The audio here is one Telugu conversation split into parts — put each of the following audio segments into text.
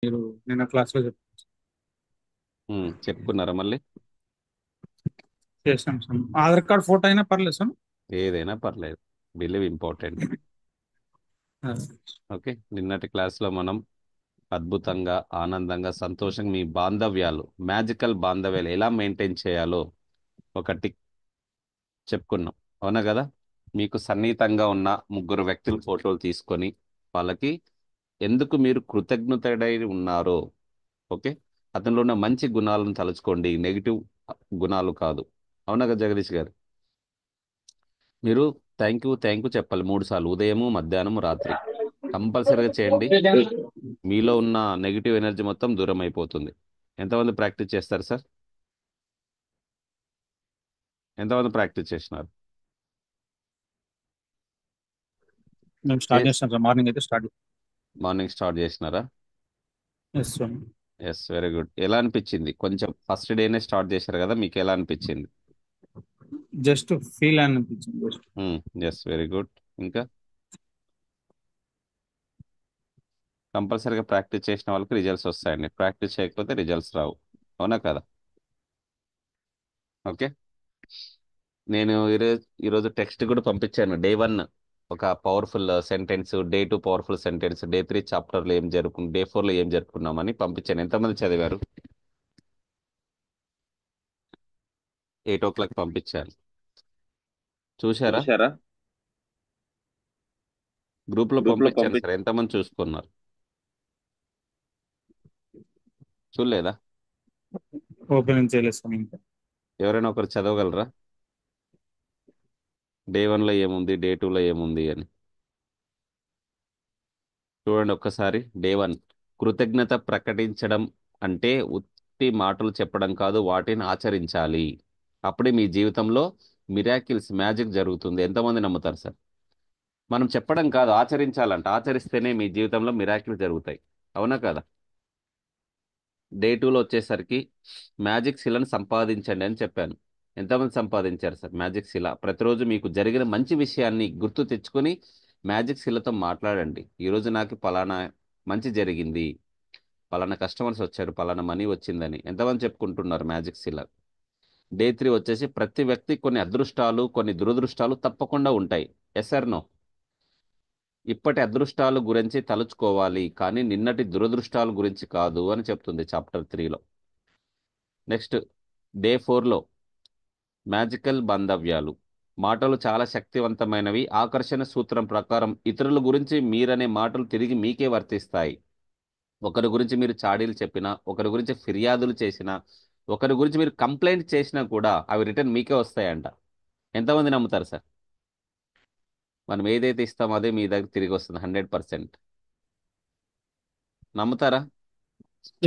మీరు నిన్న క్లాస్లో చెప్పుకున్నారా మళ్ళీ? చేసాం సార్. ఆధార్ కార్డ్ ఫోటో అయినా పర్లేదు సార్. ఏదైనా పర్లేదు. Believe important. ఓకే, నిన్నటి క్లాస్లో మనం అద్భుతంగా, ఆనందంగా, సంతోషంగా మీ బాంధవ్యాలు, మ్యాజికల్ బాంధవ్యాలు ఎలా మెయింటైన్ చేయాలో ఒకటి చెప్పుకున్నాం. అవునా కదా? మీకు సన్నిహితంగా ఉన్న ముగ్గురు వ్యక్తుల ఫోటోలు తీసుకొని వాళ్ళకి ఎందుకు మీరు కృతజ్ఞతడై ఉన్నారో, ఓకే, అతనిలో ఉన్న మంచి గుణాలను తలుచుకోండి, నెగిటివ్ గుణాలు కాదు. అవునా కదా జగదీష్ గారు? మీరు థ్యాంక్ యూ చెప్పాలి 3 సార్లు, ఉదయము, మధ్యాహ్నం, రాత్రి. కంపల్సరీగా చేయండి. మీలో ఉన్న నెగిటివ్ ఎనర్జీ మొత్తం దూరం అయిపోతుంది. ఎంతమంది ప్రాక్టీస్ చేస్తారు సార్? ఎంతమంది ప్రాక్టీస్ చేసినారు? మేము స్టార్ట్ చేస్తాం సార్. మార్నింగ్ అయితే స్టార్ట్ మార్నింగ్ స్టార్ట్ చేసినారా? చేస్తాం. Yes, very good. ఎలా అనిపించింది? కొంచెం ఫస్ట్ డేనే స్టార్ట్ చేశారు కదా, మీకు ఎలా అనిపించింది? జస్ట్ ఫీల్ అనిపించింది జస్ట్. Yes, very good. ఇంకా కంపల్సరీగా ప్రాక్టీస్ చేసిన వాళ్ళకి రిజల్ట్స్ వస్తాయండి, ప్రాక్టీస్ చేయకపోతే రిజల్ట్స్ రావు. అవునా కదా? ఓకే, నేను ఈరోజు టెక్స్ట్ కూడా పంపించాను. డే 1 ఒక powerful sentence, day 2 powerful sentence, day 3 చాప్టర్లో ఏం జరుపుకున్నాం, డే 4లో ఏం జరుపుకున్నామని పంపించాను. ఎంతమంది చదివారు? 8 o'clock పంపించాను. చూశారా? చూసారా? గ్రూప్లో గ్రూప్ లో పంపించాను పంపి సార్, ఎంతమంది చూసుకున్నారు? చూడలేదా? ఓపెన్ చేయలేదు సార్ ఇంకా. ఎవరైనా ఒకరు చదవగలరా? డే 1లో ఏముంది, డే 2లో ఏముంది అని చూడండి ఒక్కసారి. డే 1, కృతజ్ఞత ప్రకటించడం అంటే ఉత్తి మాటలు చెప్పడం కాదు, వాటిని ఆచరించాలి. అప్పుడే మీ జీవితంలో మిరాకిల్స్, మ్యాజిక్ జరుగుతుంది. ఎంతమంది నమ్ముతారు సార్? మనం చెప్పడం కాదు, ఆచరించాలంట. ఆచరిస్తేనే మీ జీవితంలో మిరాకిల్ జరుగుతాయి. అవునా కదా? డే 2లో వచ్చేసరికి మ్యాజిక్ శిలను సంపాదించండి అని చెప్పాను. ఎంతమంది సంపాదించారు సార్ మ్యాజిక్ శిల? ప్రతిరోజు మీకు జరిగిన మంచి విషయాన్ని గుర్తు తెచ్చుకొని మ్యాజిక్ శిలతో మాట్లాడండి. ఈరోజు నాకు పలానా మంచి జరిగింది, పలానా కస్టమర్స్ వచ్చారు, పలానా మనీ వచ్చిందని ఎంతమంది చెప్పుకుంటున్నారు మ్యాజిక్ శిల? డే 3 వచ్చేసి ప్రతి వ్యక్తి కొన్ని అదృష్టాలు, కొన్ని దురదృష్టాలు తప్పకుండా ఉంటాయి. Yes or no? ఇప్పటి అదృష్టాల గురించి తలుచుకోవాలి, కానీ నిన్నటి దురదృష్టాల గురించి కాదు అని చెప్తుంది చాప్టర్ 3లో. నెక్స్ట్ డే 4లో మ్యాజికల్ బాంధవ్యాలు. మాటలు చాలా శక్తివంతమైనవి. ఆకర్షణ సూత్రం ప్రకారం ఇతరుల గురించి మీరనే మాటలు తిరిగి మీకే వర్తిస్తాయి. ఒకరి గురించి మీరు చాడీలు చెప్పినా, ఒకరి గురించి ఫిర్యాదులు చేసినా, ఒకరి గురించి మీరు కంప్లైంట్ చేసినా కూడా అవి రిటర్న్ మీకే వస్తాయంట. ఎంతమంది నమ్ముతారు సార్? మనం ఏదైతే ఇస్తామో అదే మీ దగ్గర తిరిగి వస్తుంది 100%. నమ్ముతారా?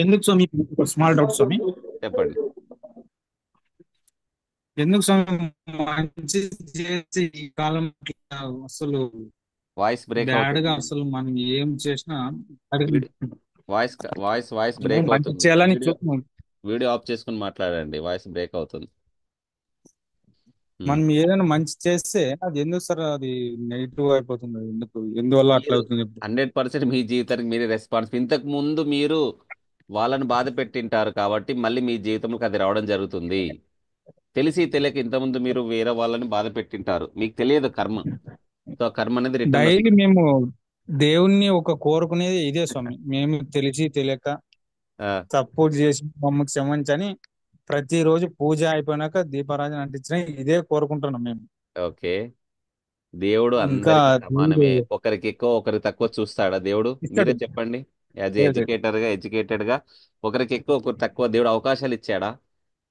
ఎందుకు స్వామి? ఒక స్మాల్ డౌట్ స్వామి. చెప్పండి. ఎందుకు స్వామి మంచి చేసి ఈ కాలం ఇట్లా అసలు వాయిస్ బ్రేక్ బ్యాడ్ గా అవుతుంది. అసలు మనం ఏం చేసినా అడిగి వీడి- వాయిస్ ఏం బ్రేక్ మంచి అవుతుంది. చేయాలని వీడియో చూస్తున్నాం. వీడియో ఆఫ్ చేసుకుని మాట్లాడండి, వాయిస్ బ్రేక్ అవుతుంది. ఉమ్. మనం ఏదైనా మంచి చేస్తే అది ఎందుకు సార్ అది నెగిటివ్ అయిపోతుంది? ఎందువల్ల అట్లా మీరు అవుతుంది ఇప్పుడు? 100% మీ జీవితానికి మీరే రెస్పాన్స్. ఇంతకు ముందు మీరు వాళ్ళని బాధ పెట్టింటారు కాబట్టి మళ్ళీ మీ జీవితంలోకి అది రావడం జరుగుతుంది. తెలిసి తెలియక ఇంతకుముందు మీరు వేరే వాళ్ళని బాధ పెట్టింటారు, మీకు తెలియదు కర్మ. సో ఆ కర్మ అనేది రిటర్న్ డైలీ వస్తుంది. మేము దేవుణ్ణి ఒక కోరుకునేది ఇదే స్వామి. మేము తెలిసి తెలియక ఆ, సపోర్ట్ చేసి మమ్మల్ని క్షమించని ప్రతిరోజు పూజ అయిపోయినాక దీపారాధన అంటించిన ఇదే కోరుకుంటున్నాం మేము. ఓకే. దేవుడు ఇంకా అందరికి దేవుడు సమానమే. ఒకరికి ఎక్కువ ఒకరికి తక్కువ చూస్తాడా దేవుడు? మీరే ఇస్తాడు. చెప్పండి. యాజ్ ఏ లేదు. ఎడ్యుకేటెడ్ గా ఒకరికి ఎక్కువ ఒకరికి తక్కువ దేవుడు అవకాశాలు ఇచ్చాడా?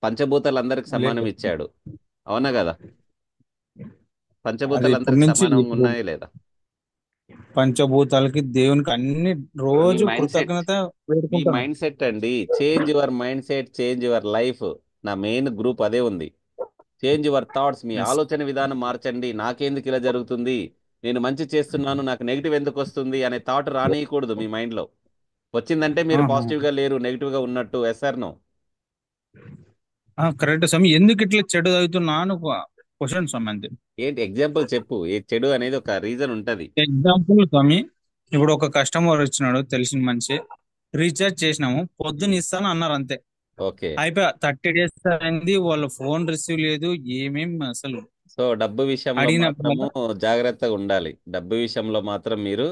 పంచభూతాలు అందరికి లేదు. సమానం ఇచ్చాడు. అవునా కదా? అది పంచభూతాలు ఇప్పటి అందరికి నుంచి సమానంగా ఇప్పుడు ఉన్నాయా లేదా? పంచభూతాలకి దేవునికి అన్ని మీ రోజు మైండ్ సెట్ కృతజ్ఞత మీ వేడుకుంటున్నాం. మైండ్ సెట్ అండి. Change your mindset, change your life. నా మెయిన్ గ్రూప్ అదే ఉంది. Change your thoughts. మీ ఎస్. ఆలోచన విధానం మార్చండి. నాకెందుకు ఇలా జరుగుతుంది, నేను మంచి చేస్తున్నాను, నాకు నెగిటివ్ ఎందుకు వస్తుంది అనే థాట్ రానియకూడదు మీ మైండ్లో. వచ్చిందంటే మీరు ఆహా. పాజిటివ్గా లేరు, నెగిటివ్గా ఉన్నట్టు. Yes or no? కరెక్ట్ స్వామి. ఎందుకు ఇట్లా చెడు అవుతున్నా అని ఒక క్వశ్చన్ స్వామి అంతే. ఏంటి ఎగ్జాంపుల్ చెప్పు. ఏ చెడు అనేది ఒక రీజన్ ఉంటది. ఎగ్జాంపుల్ స్వామి, ఇప్పుడు ఒక కస్టమర్ వచ్చినాడు తెలిసిన మనిషి. రీఛార్జ్ చేసినాము, పొద్దున్న ఇస్తాను అన్నారు అంతే. ఓకే. అయిపోయా, 30 days అయింది, వాళ్ళ ఫోన్ రిసీవ్ లేదు, ఏమేం అసలు. సో డబ్బు విషయంలో మాత్రము అడిగినప్పుడల్లా జాగ్రత్తగా ఉండాలి. డబ్బు విషయంలో మాత్రం మీరు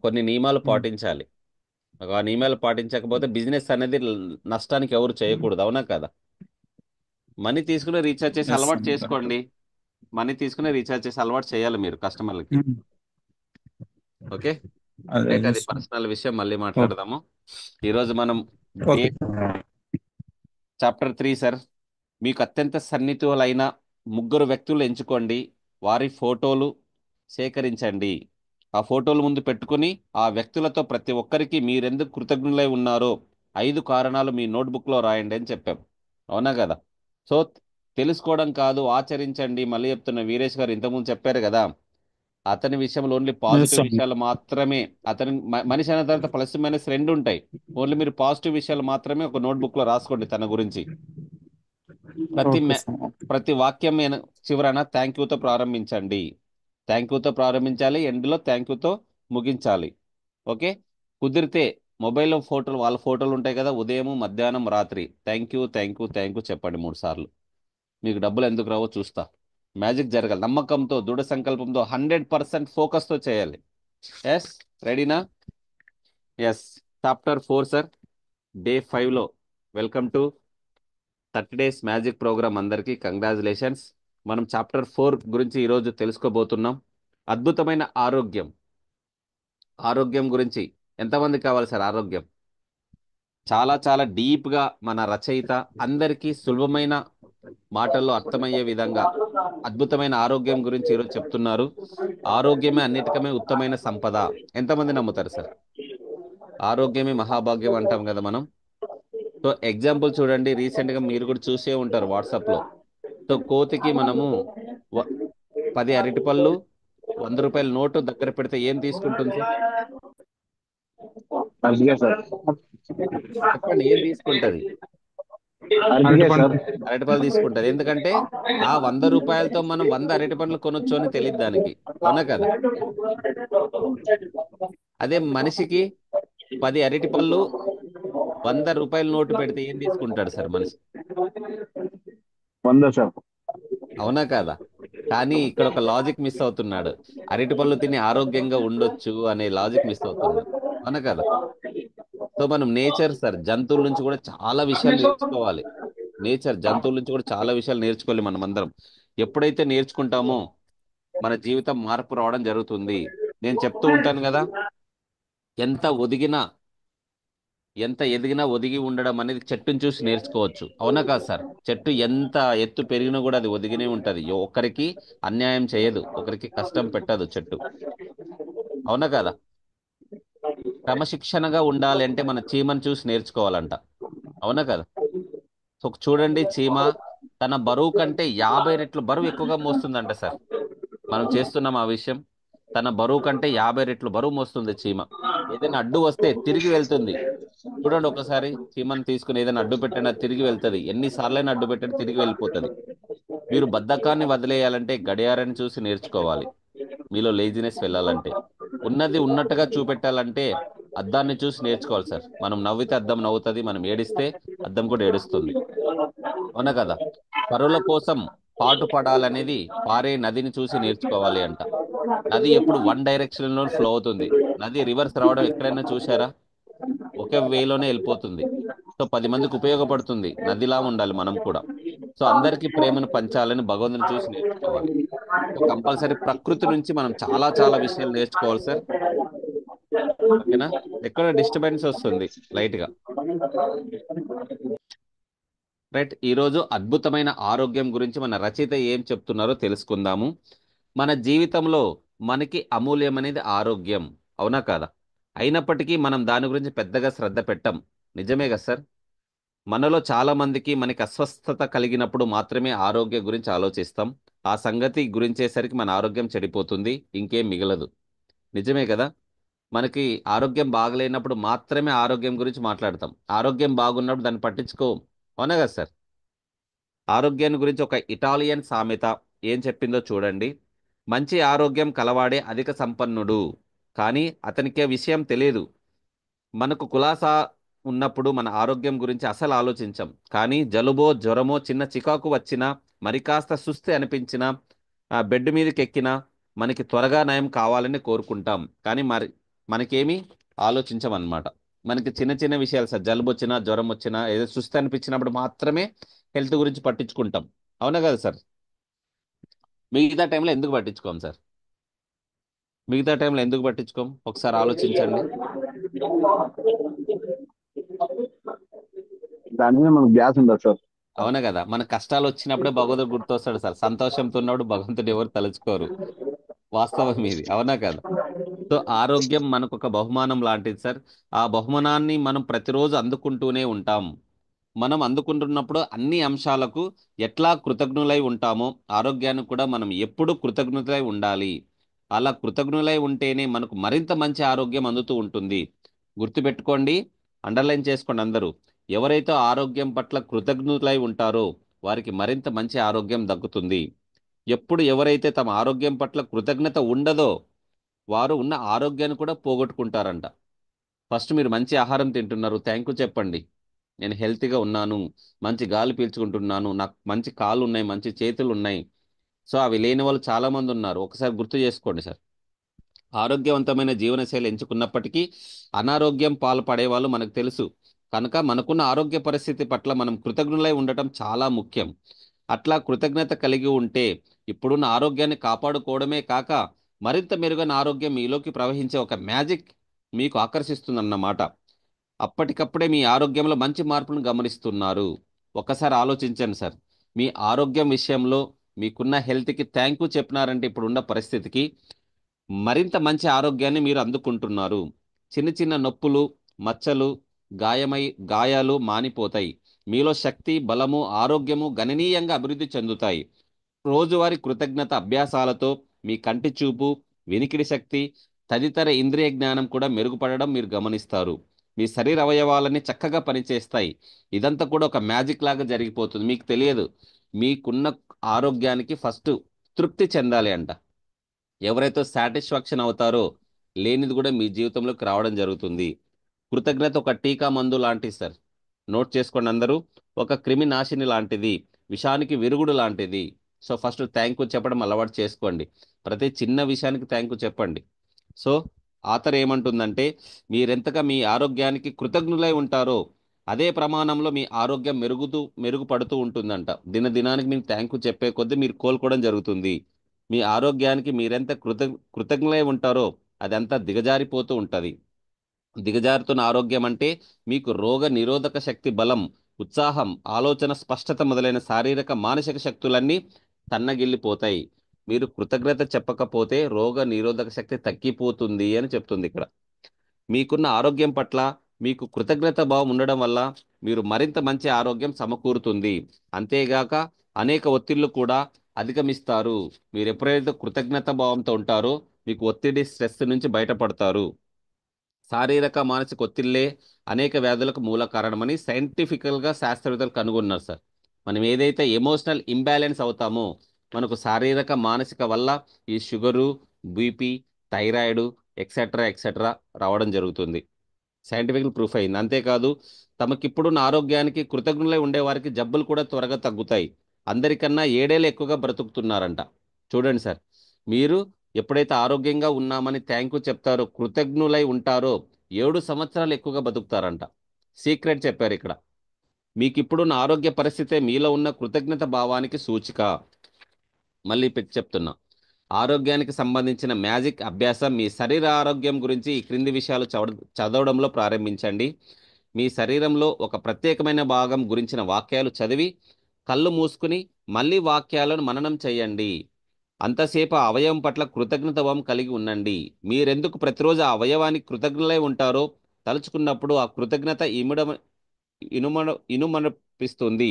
కొన్ని నియమాలు పాటించాలి. ఆ నియమాలు పాటించకపోతే బిజినెస్ అనేది నష్టానికి ఎవరు చేయకూడదు, అవునా కదా? మనీ తీసుకుని రీఛార్జ్ చేసి అలవాటు చేస్తాను కరెక్ట్. చేసుకోండి. మనీ తీసుకుని రీఛార్జ్ చేసి అలవాటు చేయాలి మీరు కస్టమర్లకి. ఓకే. అదే రైట్, అది చూస్తాను. పర్సనల్ విషయం, మళ్ళీ ఓకే. మాట్లాడదాము. ఈరోజు మనం డే ఓకే. Chapter 3 sir. మీకు అత్యంత సన్నిహితులైన ముగ్గురు వ్యక్తులు ఎంచుకోండి. వారి ఫోటోలు సేకరించండి. ఆ ఫోటోలు ముందు పెట్టుకుని ఆ వ్యక్తులతో ప్రతి ఒక్కరికి మీరెందుకు కృతజ్ఞులై ఉన్నారో 5 కారణాలు మీ నోట్బుక్లో రాయండి అని చెప్పాం, అవునా కదా? సో తెలుసుకోవడం కాదు, ఆచరించండి. మళ్ళీ చెప్తున్న, వీరేష్ గారు ఇంతకుముందు చెప్పారు కదా, అతని విషయంలో ఓన్లీ పాజిటివ్ చేస్తాను. విషయాలు మాత్రమే. అతని మనిషి అనే తర్వాత ప్లస్ మైనస్ రెండు ఉంటాయి. ఓన్లీ మీరు పాజిటివ్ విషయాలు మాత్రమే ఒక నోట్బుక్లో రాసుకోండి తన గురించి. ప్రతి ఓకే మె- సార్. ప్రతి వాక్యం చివరన థ్యాంక్ యూతో ప్రారంభించండి. థ్యాంక్ యూతో ప్రారంభించాలి, ఎండ్లో థ్యాంక్ యూతో ముగించాలి. ఓకే. కుదిరితే మొబైల్లో ఫోటోలు, వాళ్ళ ఫోటోలు ఉంటాయి కదా, ఉదయం మధ్యాహ్నం రాత్రి thank you thank you thank you చెప్పండి 3 సార్లు. మీకు డబ్బులు ఎందుకు రావో చూస్తా. మ్యాజిక్ జరగాలి. నమ్మకంతో, దృఢ సంకల్పంతో, 100% ఫోకస్తో చేయాలి. ఎస్, రెడీనా? ఎస్. చాప్టర్ 4 సార్, డే 5లో. Welcome to 30 days magic programme. అందరికీ కంగ్రాచులేషన్స్. మనం చాప్టర్ 4 గురించి ఈరోజు తెలుసుకోబోతున్నాం. అద్భుతమైన ఆరోగ్యం. ఆరోగ్యం గురించి ఎంతమంది కావాలి సార్? ఆరోగ్యం చాలా చాలా డీప్గా మన రచయిత అందరికీ సులభమైన మాటల్లో అర్థమయ్యే విధంగా అద్భుతమైన ఆరోగ్యం గురించి ఈరోజు చెప్తున్నారు. ఆరోగ్యమే అన్నిటికమే ఉత్తమైన సంపద. ఎంతమంది నమ్ముతారు సార్? ఆరోగ్యమే మహాభాగ్యం అంటాం కదా మనం. సో ఎగ్జాంపుల్ చూడండి, రీసెంట్గా మీరు కూడా చూసే ఉంటారు వాట్సాప్లో. సో కోతికి మనము వ- 10 అరటిపళ్ళు, 100 రూపాయల నోటు దగ్గర పెడితే ఏం తీసుకుంటుంది సార్? అందుకే సార్. చెప్పండి, ఏం తీసుకుంటది? అందుకే అరటిపండు. సార్. అరటిపళ్ళు తీసుకుంటది. ఎందుకంటే ఆ 100 రూపాయలతో మనం 100 అరటిపండ్లు కొనొచ్చు అని తెలియదు దానికి, అవునా కదా? అదే మనిషికి 10 అరటిపళ్ళు, 100 రూపాయల నోటు పెడితే ఏం తీసుకుంటాడు సార్ మనిషి? 100 సార్. అవునా కాదా? కానీ ఇక్కడ ఒక లాజిక్ మిస్ అవుతున్నాడు. అరటిపళ్ళు తిని ఆరోగ్యంగా ఉండొచ్చు అనే లాజిక్ మిస్ అవుతున్నాడు, అవునా కదా? సో మనం నేచర్ సార్, జంతువుల నుంచి కూడా చాలా విషయాలు నేర్చుకోవాలి. జంతువుల నుంచి కూడా చాలా విషయాలు నేర్చుకోవాలి మనం అందరం. ఎప్పుడైతే నేర్చుకుంటామో మన జీవితం మార్పు రావడం జరుగుతుంది. నేను చెప్తూ ఉంటాను కదా, ఎంత ఒదిగినా, ఎంత ఎదిగినా ఒదిగి ఉండడం అనేది చెట్టుని చూసి నేర్చుకోవచ్చు, అవునా కాదు సార్? చెట్టు ఎంత ఎత్తు పెరిగినా కూడా అది ఒదిగినే ఉంటది. ఒకరికి అన్యాయం చేయదు, ఒకరికి కష్టం పెట్టదు చెట్టు, అవునా కదా? క్రమశిక్షణగా ఉండాలి అంటే మన చీమను చూసి నేర్చుకోవాలంట, అవునా కదా? సో చూడండి, చీమ తన బరువు కంటే 50 రెట్లు బరువు ఎక్కువగా మోస్తుందంట సార్. మనం చేస్తున్నాం ఆ విషయం. తన బరువు కంటే 50 రెట్లు బరువు మోస్తుంది చీమ. ఏదైనా అడ్డు వస్తే తిరిగి వెళ్తుంది. చూడండి ఒకసారి, చీమను తీసుకుని ఏదైనా అడ్డు పెట్టండి, అది తిరిగి వెళ్తుంది. ఎన్నిసార్లైనా అడ్డు పెట్టండి, తిరిగి వెళ్ళిపోతుంది. మీరు బద్ధకాన్ని వదిలేయాలంటే గడియారాన్ని చూసి నేర్చుకోవాలి. మీలో లేజినెస్ వెళ్ళాలంటే, ఉన్నది ఉన్నట్టుగా చూపెట్టాలంటే అద్దాన్ని చూసి నేర్చుకోవాలి సార్. మనం నవ్వితే అద్దం నవ్వుతుంది, మనం ఏడిస్తే అద్దం కూడా ఏడుస్తుంది, అవునా కదా? పరుల కోసం పాటు పడాలనేది పారే నదిని చూసి నేర్చుకోవాలి అంట. నది ఎప్పుడు వన్ డైరెక్షన్ లో ఫ్లో అవుతుంది. నది రివర్స్ రావడం ఎక్కడైనా చూసారా? ఒకే వేలోనే వెళ్ళిపోతుంది. సో 10 మందికి ఉపయోగపడుతుంది. నదిలా ఉండాలి మనం కూడా. సో అందరికీ ప్రేమను పంచాలని భగవంతుని చూసి నేర్చుకోవాలి. సో కంపల్సరీ ప్రకృతి నుంచి మనం చాలా చాలా విషయాలు నేర్చుకోవాలి సార్. ఓకేనా? ఎక్కడ డిస్టర్బెన్స్ వస్తుంది లైట్ గా. రైట్, ఈరోజు అద్భుతమైన ఆరోగ్యం గురించి మన రచయిత ఏం చెప్తున్నారో తెలుసుకుందాము. మన జీవితంలో మనకి అమూల్యం అనేది ఆరోగ్యం, అవునా కాదా? అయినప్పటికీ మనం దాని గురించి పెద్దగా శ్రద్ధ పెట్టం. నిజమే కదా సార్? మనలో చాలా మందికి మనకి అస్వస్థత కలిగినప్పుడు మాత్రమే ఆరోగ్య గురించి ఆలోచిస్తాం. ఆ సంగతి గురించేసరికి మన ఆరోగ్యం చెడిపోతుంది, ఇంకేం మిగలదు. నిజమే కదా? మనకి ఆరోగ్యం బాగలేనప్పుడు మాత్రమే ఆరోగ్యం గురించి మాట్లాడతాం. ఆరోగ్యం బాగున్నప్పుడు దాన్ని పట్టించుకోం, అవునా కదా సార్? ఆరోగ్యాన్ని గురించి ఒక ఇటాలియన్ సామెత ఏం చెప్పిందో చూడండి. మంచి ఆరోగ్యం కలవాడే అధిక సంపన్నుడు, కానీ అతనికి ఆ విషయం తెలియదు. మనకు కులాసా ఉన్నప్పుడు మన ఆరోగ్యం గురించి అసలు ఆలోచించం. కానీ జలుబో జ్వరమో చిన్న చికాకు వచ్చినా మరి కాస్త సుస్థి అనిపించినా బెడ్ మీదకి ఎక్కినా మనకి త్వరగా నయం కావాలని కోరుకుంటాం. కానీ మరి మనకేమీ ఆలోచించమన్నమాట. మనకి చిన్న చిన్న విషయాలు సార్, జలుబు వచ్చినా జ్వరం వచ్చినా ఏదో సుస్థి అనిపించినప్పుడు మాత్రమే హెల్త్ గురించి పట్టించుకుంటాం. అవునా కదా సార్? మిగతా టైంలో ఎందుకు పట్టించుకోం సార్? మిగతా టైంలో ఎందుకు పట్టించుకోం ఒకసారి ఆలోచించండి. దాని మీద మనకు గ్యాస్ ఉండదు సార్. అవునా కదా? మన కష్టాలు వచ్చినప్పుడే భగవంతుడు గుర్తొస్తాడు సార్. సంతోషంతో ఉన్నప్పుడు భగవంతుడు ఎవరు తలుచుకోరు. వాస్తవం ఇది. అవునా కదా? సో ఆరోగ్యం మనకు ఒక బహుమానం లాంటిది సార్. ఆ బహుమానాన్ని మనం ప్రతిరోజు అందుకుంటూనే ఉంటాం. మనం అందుకుంటున్నప్పుడు అన్ని అంశాలకు ఎట్లా కృతజ్ఞులై ఉంటామో ఆరోగ్యానికి కూడా మనం ఎప్పుడూ కృతజ్ఞతలై ఉండాలి. అలా కృతజ్ఞులై ఉంటేనే మనకు మరింత మంచి ఆరోగ్యం అందుతూ ఉంటుంది. గుర్తుపెట్టుకోండి, అండర్లైన్ చేసుకోండి అందరూ. ఎవరైతే ఆరోగ్యం పట్ల కృతజ్ఞులై ఉంటారో వారికి మరింత మంచి ఆరోగ్యం దక్కుతుంది. ఎప్పుడు ఎవరైతే తమ ఆరోగ్యం పట్ల కృతజ్ఞత ఉండదో వారు ఉన్న ఆరోగ్యాన్ని కూడా పోగొట్టుకుంటారంట. ఫస్ట్ మీరు మంచి ఆహారం తింటున్నారు, థ్యాంక్ యూ చెప్పండి. నేను హెల్తీగా ఉన్నాను, మంచి గాలి పీల్చుకుంటున్నాను, నాకు మంచి కాళ్ళు ఉన్నాయి, మంచి చేతులు ఉన్నాయి. సో అవి లేని వాళ్ళు చాలా మంది ఉన్నారు. ఒకసారి గుర్తు చేసుకోండి సార్. ఆరోగ్యవంతమైన జీవనశైలి ఎంచుకున్నప్పటికీ అనారోగ్యం పాలు పడేవాళ్ళు మనకు తెలుసు. కనుక మనకున్న ఆరోగ్య పరిస్థితి పట్ల మనం కృతజ్ఞులై ఉండటం చాలా ముఖ్యం. అట్లా కృతజ్ఞత కలిగి ఉంటే ఇప్పుడున్న ఆరోగ్యాన్ని కాపాడుకోవడమే కాక మరింత మెరుగైన ఆరోగ్యం మీలోకి ప్రవహించే ఒక మ్యాజిక్ మీకు ఆకర్షిస్తుందన్నమాట. అప్పటికప్పుడే మీ ఆరోగ్యంలో మంచి మార్పును గమనిస్తున్నారు. ఒక్కసారి ఆలోచించండి సార్. మీ ఆరోగ్యం విషయంలో మీకున్న హెల్త్కి థ్యాంక్ యూ చెప్పినారంటే ఇప్పుడున్న పరిస్థితికి మరింత మంచి ఆరోగ్యాన్ని మీరు అందుకుంటున్నారు. చిన్న చిన్న నొప్పులు, మచ్చలు, గాయమై గాయాలు మానిపోతాయి. మీలో శక్తి, బలము, ఆరోగ్యము గణనీయంగా అభివృద్ధి చెందుతాయి. రోజువారీ కృతజ్ఞత అభ్యాసాలతో మీ కంటి చూపు, వినికిడి శక్తి, తదితర ఇంద్రియ జ్ఞానం కూడా మెరుగుపడడం మీరు గమనిస్తారు. మీ శరీర అవయవాలన్నీ చక్కగా పనిచేస్తాయి. ఇదంతా కూడా ఒక మ్యాజిక్ లాగా జరిగిపోతుంది. మీకు తెలియదు. మీకున్న ఆరోగ్యానికి ఫస్ట్ తృప్తి చెందాలి అంట. ఎవరైతే సాటిస్ఫాక్షన్ అవుతారో లేనిది కూడా మీ జీవితంలోకి రావడం జరుగుతుంది. కృతజ్ఞత ఒక టీకా మందు లాంటిది సార్. నోట్ చేసుకోండి అందరూ. ఒక క్రిమి నాశిని లాంటిది, విషానికి విరుగుడు లాంటిది. సో ఫస్ట్ థ్యాంక్ యూ చెప్పడం అలవాటు చేసుకోండి. ప్రతి చిన్న విషయానికి థ్యాంక్ యూ చెప్పండి. సో ఆథర్ ఏమంటుందంటే మీరెంతగా మీ ఆరోగ్యానికి కృతజ్ఞులై ఉంటారో అదే ప్రమాణంలో మీ ఆరోగ్యం మెరుగుపడుతూ ఉంటుందంట. దినదినానికి మీరు థ్యాంక్ యూ చెప్పే కొద్దీ మీరు కోలుకోవడం జరుగుతుంది. మీ ఆరోగ్యానికి మీరెంత కృతజ్ఞులై ఉంటారో అదంతా దిగజారిపోతూ ఉంటుంది. దిగజారుతున్న ఆరోగ్యం అంటే మీకు రోగ నిరోధక శక్తి, బలం, ఉత్సాహం, ఆలోచన స్పష్టత మొదలైన శారీరక మానసిక శక్తులన్నీ తన్నగిల్లిపోతాయి. మీరు కృతజ్ఞత చెప్పకపోతే రోగ నిరోధక శక్తి తగ్గిపోతుంది అని చెప్తుంది ఇక్కడ. మీకున్న ఆరోగ్యం పట్ల మీకు కృతజ్ఞత భావం ఉండడం వల్ల మీరు మరింత మంచి ఆరోగ్యం సమకూరుతుంది. అంతేగాక అనేక ఒత్తిళ్లు కూడా అధిగమిస్తారు. మీరు ఎప్పుడైతే కృతజ్ఞత భావంతో ఉంటారో మీకు ఒత్తిడి, స్ట్రెస్ నుంచి బయటపడతారు. శారీరక మానసిక ఒత్తిళ్లే అనేక వ్యాధులకు మూల కారణమని సైంటిఫికల్గా శాస్త్రవేత్తలు కనుగొన్నారు సార్. మనం ఏదైతే ఎమోషనల్ ఇంబ్యాలెన్స్ అవుతామో మనకు శారీరక మానసిక వల్ల ఈ sugar, BP, thyroid etcetera etcetera రావడం జరుగుతుంది. సైంటిఫికల్ ప్రూఫ్ అయింది. అంతేకాదు తమకిప్పుడున్న ఆరోగ్యానికి కృతజ్ఞులై ఉండే వారికి జబ్బులు కూడా త్వరగా తగ్గుతాయి. అందరికన్నా ఏడేళ్ళు ఎక్కువగా బ్రతుకుతున్నారంట. చూడండి సార్, మీరు ఎప్పుడైతే ఆరోగ్యంగా ఉన్నామని థ్యాంక్ యూ చెప్తారో, కృతజ్ఞులై ఉంటారో 7 సంవత్సరాలు ఎక్కువగా బతుకుతారంట. సీక్రెట్ చెప్పారు ఇక్కడ. మీకు ఇప్పుడున్న ఆరోగ్య పరిస్థితే మీలో ఉన్న కృతజ్ఞత భావానికి సూచిక. మళ్ళీ చెప్తున్నా, ఆరోగ్యానికి సంబంధించిన మ్యాజిక్ అభ్యాసం మీ శరీర ఆరోగ్యం గురించి ఈ క్రింది విషయాలు చదవడంలో ప్రారంభించండి. మీ శరీరంలో ఒక ప్రత్యేకమైన భాగం గురించిన వాక్యాలు చదివి కళ్ళు మూసుకుని మళ్ళీ వాక్యాలను మననం చేయండి. అంతసేపు ఆ అవయవం పట్ల కృతజ్ఞత భావం కలిగి ఉండండి. మీరెందుకు ప్రతిరోజు ఆ అవయవానికి కృతజ్ఞులై ఉంటారో తలుచుకున్నప్పుడు ఆ కృతజ్ఞత ఇనుమనిపిస్తుంది.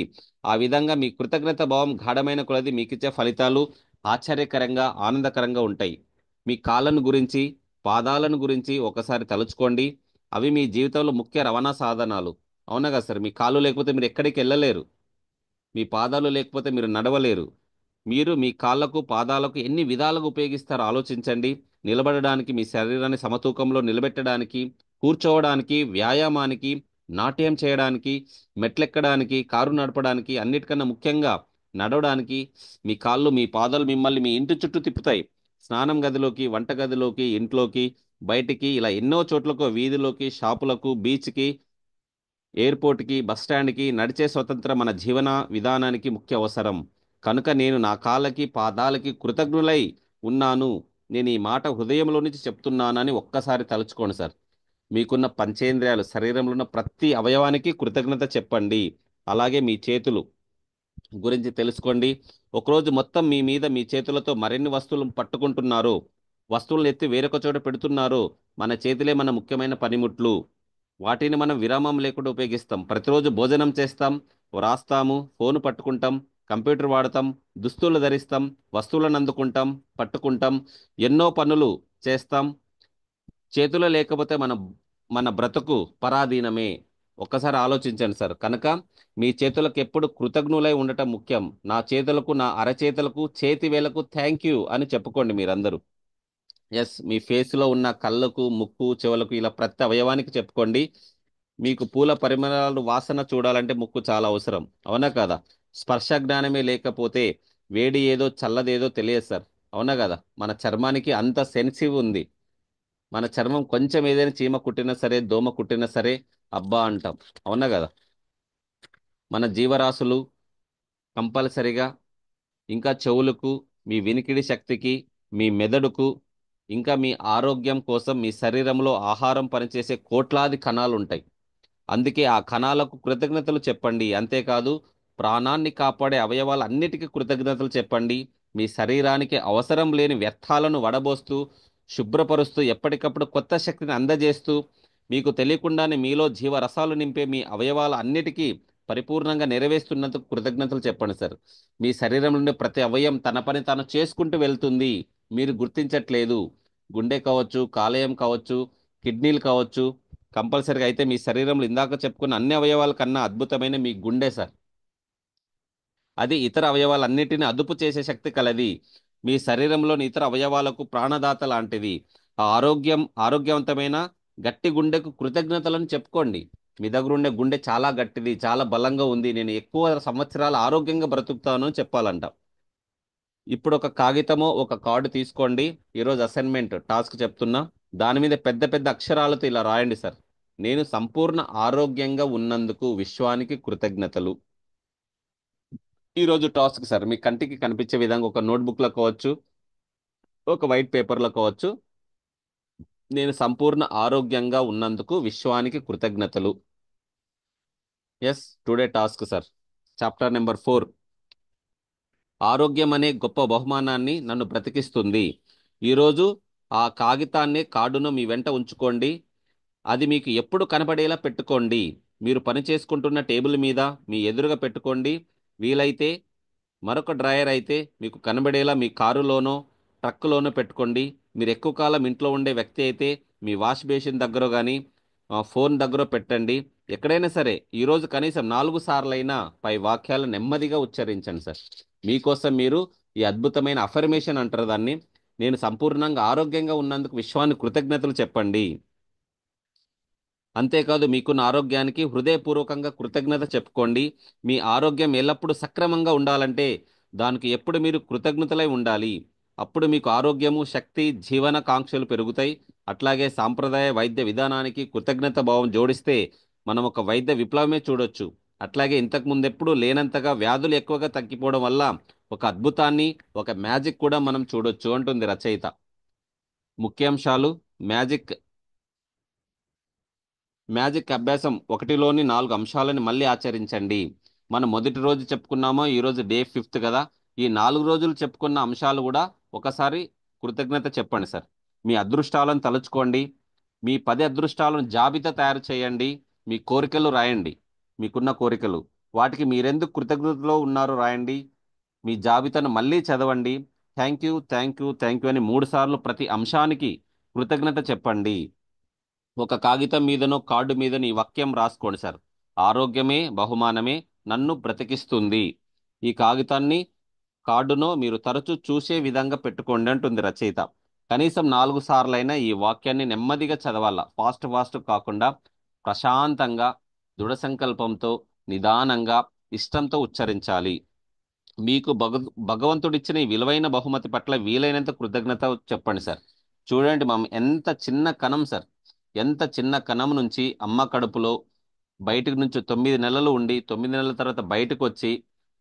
ఆ విధంగా మీ కృతజ్ఞత భావం గాఢమైన కొలది మీకిచ్చే ఫలితాలు ఆశ్చర్యకరంగా, ఆనందకరంగా ఉంటాయి. మీ కాళ్ళను గురించి, పాదాలను గురించి ఒకసారి తలుచుకోండి. అవి మీ జీవితంలో ముఖ్య రవాణా సాధనాలు. అవునా కదా సార్? మీ కాళ్ళు లేకపోతే మీరు ఎక్కడికి వెళ్ళలేరు. మీ పాదాలు లేకపోతే మీరు నడవలేరు. మీరు మీ కాళ్ళకు, పాదాలకు ఎన్ని విధాలుగా ఉపయోగిస్తారో ఆలోచించండి. నిలబడడానికి, మీ శరీరాన్ని సమతూకంలో నిలబెట్టడానికి, కూర్చోవడానికి, వ్యాయామానికి, నాట్యం చేయడానికి, మెట్లెక్కడానికి, కారు నడపడానికి, అన్నిటికన్నా ముఖ్యంగా నడవడానికి మీ కాళ్ళు, మీ పాదాలు మిమ్మల్ని మీ ఇంటి చుట్టూ తిప్పుతాయి. స్నానం గదిలోకి, వంట గదిలోకి, ఇంట్లోకి, బయటికి, ఇలా ఎన్నో చోట్లకు, వీధిలోకి, షాపులకు, బీచ్కి, ఎయిర్పోర్ట్కి, బస్ స్టాండ్కి నడిచే స్వతంత్రం మన జీవన విధానానికి ముఖ్య అవసరం. కనుక నేను నా కాళ్ళకి, పాదాలకి కృతజ్ఞులై ఉన్నాను. నేను ఈ మాట హృదయంలో నుంచి చెప్తున్నానని ఒక్కసారి తలుచుకోండి సార్. మీకున్న పంచేంద్రియాలు, శరీరంలో ఉన్న ప్రతి అవయవానికి కృతజ్ఞత చెప్పండి. అలాగే మీ చేతులు గురించి తెలుసుకోండి. ఒకరోజు మొత్తం మీ మీద మీ చేతులతో మరిన్ని వస్తువులను పట్టుకుంటున్నారు, వస్తువులను ఎత్తి వేరొక చోట పెడుతున్నారు. మన చేతులే మన ముఖ్యమైన పనిముట్లు. వాటిని మనం విరామం లేకుండా ఉపయోగిస్తాం. ప్రతిరోజు భోజనం చేస్తాం, వ్రాస్తాము, ఫోన్ పట్టుకుంటాం, కంప్యూటర్ వాడతాం, దుస్తులు ధరిస్తాం, వస్తువులను అందుకుంటాం, పట్టుకుంటాం, ఎన్నో పనులు చేస్తాం. చేతులు లేకపోతే మన మన బ్రతుకు పరాధీనమే. ఒక్కసారి ఆలోచించండి సార్. కనుక మీ చేతులకు ఎప్పుడు కృతజ్ఞులై ఉండటం ముఖ్యం. నా చేతులకు, నా అరచేతులకు, చేతి వేలకు థ్యాంక్ యూ అని చెప్పుకోండి మీరందరూ. ఎస్, మీ ఫేస్లో ఉన్న కళ్ళకు, ముక్కు, చెవులకు, ఇలా ప్రతి అవయవానికి చెప్పుకోండి. మీకు పూల పరిమళాలు వాసన చూడాలంటే ముక్కు చాలా అవసరం, అవునా కదా? స్పర్శ జ్ఞానమే లేకపోతే వేడి ఏదో చల్లదేదో తెలియదు సార్, అవునా కదా? మన చర్మానికి అంత సెన్సిటివ్ ఉంది. మన చర్మం కొంచెం ఏదైనా చీమ కుట్టినా సరే, దోమ కుట్టినా సరే అబ్బా అంటాం, అవునా కదా? మన జీవరాశులు కంపల్సరిగా, ఇంకా చెవులకు, మీ వినికిడి శక్తికి, మీ మెదడుకు, ఇంకా మీ ఆరోగ్యం కోసం మీ శరీరంలో ఆహారం పనిచేసే కోట్లాది కణాలు ఉంటాయి. అందుకే ఆ కణాలకు కృతజ్ఞతలు చెప్పండి. అంతేకాదు, ప్రాణాన్ని కాపాడే అవయవాలన్నిటికీ కృతజ్ఞతలు చెప్పండి. మీ శరీరానికి అవసరం లేని వ్యర్థాలను వడబోస్తూ, శుభ్రపరుస్తూ, ఎప్పటికప్పుడు కొత్త శక్తిని అందజేస్తూ, మీకు తెలియకుండానే మీలో జీవరసాలు నింపే మీ అవయవాల అన్నిటికీ పరిపూర్ణంగా నెరవేరుస్తున్నందుకు కృతజ్ఞతలు చెప్పండి సార్. మీ శరీరం నుండి ప్రతి అవయవం తన పని తాను చేసుకుంటూ వెళ్తుంది, మీరు గుర్తించట్లేదు. గుండె కావచ్చు, కాలేయం కావచ్చు, కిడ్నీలు కావచ్చు. కంపల్సరీగా అయితే మీ శరీరంలో ఇందాక చెప్పుకున్న అన్ని అవయవాల కన్నా అద్భుతమైన మీ గుండె సార్. అది ఇతర అవయవాలన్నిటిని అదుపు చేసే శక్తి కలది. మీ శరీరంలోని ఇతర అవయవాలకు ప్రాణదాత లాంటిది. ఆ ఆరోగ్యవంతమైన గట్టి గుండెకు కృతజ్ఞతలను చెప్పుకోండి. మీ దగ్గర ఉండే గుండె చాలా గట్టిది, చాలా బలంగా ఉంది, నేను ఎక్కువ సంవత్సరాలు ఆరోగ్యంగా బ్రతుకుతాను అని చెప్పాలంట. ఇప్పుడు ఒక కాగితమో ఒక కార్డు తీసుకోండి. ఈరోజు అసైన్మెంట్ టాస్క్ చెప్తున్నా. దాని మీద పెద్ద పెద్ద అక్షరాలతో ఇలా రాయండి సార్: నేను సంపూర్ణ ఆరోగ్యంగా ఉన్నందుకు విశ్వానికి కృతజ్ఞతలు. ఈరోజు టాస్క్ సార్, మీ కంటికి కనిపించే విధంగా ఒక నోట్బుక్లో కావచ్చు, ఒక వైట్ పేపర్లో కావచ్చు, నేను సంపూర్ణ ఆరోగ్యంగా ఉన్నందుకు విశ్వానికి కృతజ్ఞతలు. Yes, today task sir. Chapter number 4, ఆరోగ్యం అనే గొప్ప బహుమానాన్ని నన్ను బ్రతికిస్తుంది. ఈరోజు ఆ కాగితాన్ని, కార్డును మీ వెంట ఉంచుకోండి. అది మీకు ఎప్పుడు కనపడేలా పెట్టుకోండి. మీరు పని చేసుకుంటున్న టేబుల్ మీద మీ ఎదురుగా పెట్టుకోండి. వీలైతే మరొక డ్రాయర్ అయితే మీకు కనబడేలా మీ కారులోనో, ట్రక్కులోనో పెట్టుకోండి. మీరు ఎక్కువ కాలం ఇంట్లో ఉండే వ్యక్తి అయితే మీ వాష్ బేసిన్ దగ్గర కానీ, ఫోన్ దగ్గర పెట్టండి. ఎక్కడైనా సరే ఈరోజు కనీసం 4 సార్లైనా పై వాక్యాలు నెమ్మదిగా ఉచ్చరించండి సార్. మీకోసం మీరు ఈ అద్భుతమైన అఫర్మేషన్ అంటారు దాన్ని. నేను సంపూర్ణంగా ఆరోగ్యంగా ఉన్నందుకు విశ్వాన్ని కృతజ్ఞతలు చెప్పండి. అంతేకాదు, మీకున్న ఆరోగ్యానికి హృదయపూర్వకంగా కృతజ్ఞత చెప్పుకోండి. మీ ఆరోగ్యం ఎల్లప్పుడూ సక్రమంగా ఉండాలంటే దానికి ఎప్పుడు మీరు కృతజ్ఞతలై ఉండాలి. అప్పుడు మీకు ఆరోగ్యము, శక్తి, జీవన కాంక్షలు పెరుగుతాయి. అట్లాగే సాంప్రదాయ వైద్య విధానానికి కృతజ్ఞత భావం జోడిస్తే మనం ఒక వైద్య విప్లవమే చూడొచ్చు. అట్లాగే ఇంతకు ముందెప్పుడు లేనంతగా వ్యాధులు ఎక్కువగా తగ్గిపోవడం వల్ల ఒక అద్భుతాన్ని, ఒక మ్యాజిక్ కూడా మనం చూడొచ్చు అంటుంది రచయిత. ముఖ్యాంశాలు: మ్యాజిక్ మ్యాజిక్ అభ్యాసం 1లోని 4 అంశాలను మళ్ళీ ఆచరించండి. మనం మొదటి రోజు చెప్పుకున్నామో, ఈరోజు డే 5 కదా. ఈ 4 రోజులు చెప్పుకున్న అంశాలు కూడా ఒకసారి కృతజ్ఞత చెప్పండి సార్. మీ అదృష్టాలను తలుచుకోండి. మీ 10 అదృష్టాలను జాబితా తయారు చేయండి. మీ కోరికలు రాయండి. మీకున్న కోరికలు, వాటికి మీరెందుకు కృతజ్ఞతలో ఉన్నారో రాయండి. మీ జాబితాను మళ్ళీ చదవండి. Thank you, thank you, thank you అని 3 సార్లు ప్రతి అంశానికి కృతజ్ఞత చెప్పండి. ఒక కాగితం మీదనో, కార్డు మీదనో ఈ వాక్యం రాసుకోండి సార్: ఆరోగ్యమే బహుమానమే నన్ను బ్రతికిస్తుంది. ఈ కాగితాన్ని, కార్డునో మీరు తరచూ చూసే విధంగా పెట్టుకోండి అంటుంది రచయిత. కనీసం 4 సార్లైనా ఈ వాక్యాన్ని నెమ్మదిగా చదవాలా. ఫాస్ట్ ఫాస్ట్ కాకుండా ప్రశాంతంగా, దృఢ సంకల్పంతో, నిదానంగా, ఇష్టంతో ఉచ్చరించాలి. మీకు భగవంతుడిచ్చిన ఈ విలువైన బహుమతి పట్ల వీలైనంత కృతజ్ఞత చెప్పండి సార్. చూడండి ఎంత చిన్న కణం సార్. ఎంత చిన్న కణం నుంచి అమ్మ కడుపులో బయటకు నుంచి 9 నెలలు ఉండి 9 నెలల తర్వాత బయటకు వచ్చి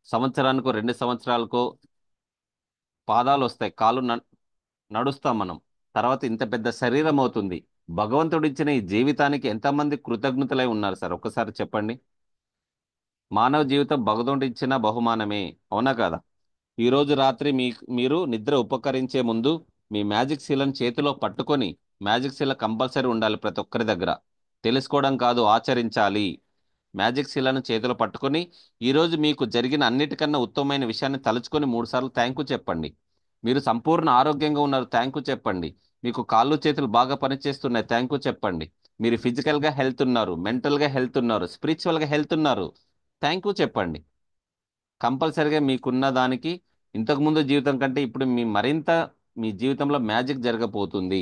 సంవత్సరానికో 2 సంవత్సరాలకో పాదాలు వస్తాయి, కాళ్ళు నడుస్తాం మనం. తర్వాత ఇంత పెద్ద శరీరం అవుతుంది. భగవంతుడిచ్చిన ఈ జీవితానికి ఎంతమంది కృతజ్ఞతలై ఉన్నారు సార్? ఒక్కసారి చెప్పండి. మానవ జీవితం భగవంతుడిచ్చిన బహుమానమే, అవునా కాదా? ఈ రోజు రాత్రి మీరు నిద్ర ఉపకరించే ముందు మీ మ్యాజిక్ సీలను చేతిలో పట్టుకొని, మ్యాజిక్ సీల కంపల్సరీ ఉండాలి ప్రతి ఒక్కరి దగ్గర. తెలుసుకోవడం కాదు, ఆచరించాలి. మ్యాజిక్ సీలను చేతిలో పట్టుకొని ఈరోజు మీకు జరిగిన అన్నిటికన్నా ఉత్తమమైన విషయాన్ని తలుచుకొని 3 సార్లు థ్యాంక్ యూ చెప్పండి. మీరు సంపూర్ణ ఆరోగ్యంగా ఉన్నారు, థ్యాంక్ యూ చెప్పండి. మీకు కాళ్ళు చేతులు బాగా పనిచేస్తున్నాయి, థ్యాంక్ యూ చెప్పండి. మీరు ఫిజికల్గా హెల్త్ ఉన్నారు, మెంటల్గా హెల్త్ ఉన్నారు, స్పిరిచువల్గా హెల్త్ ఉన్నారు, థ్యాంక్ యూ చెప్పండి. కంపల్సరిగా మీకున్న దానికి ఇంతకుముందు జీవితం కంటే ఇప్పుడు మీ జీవితంలో మ్యాజిక్ జరగబోతుంది.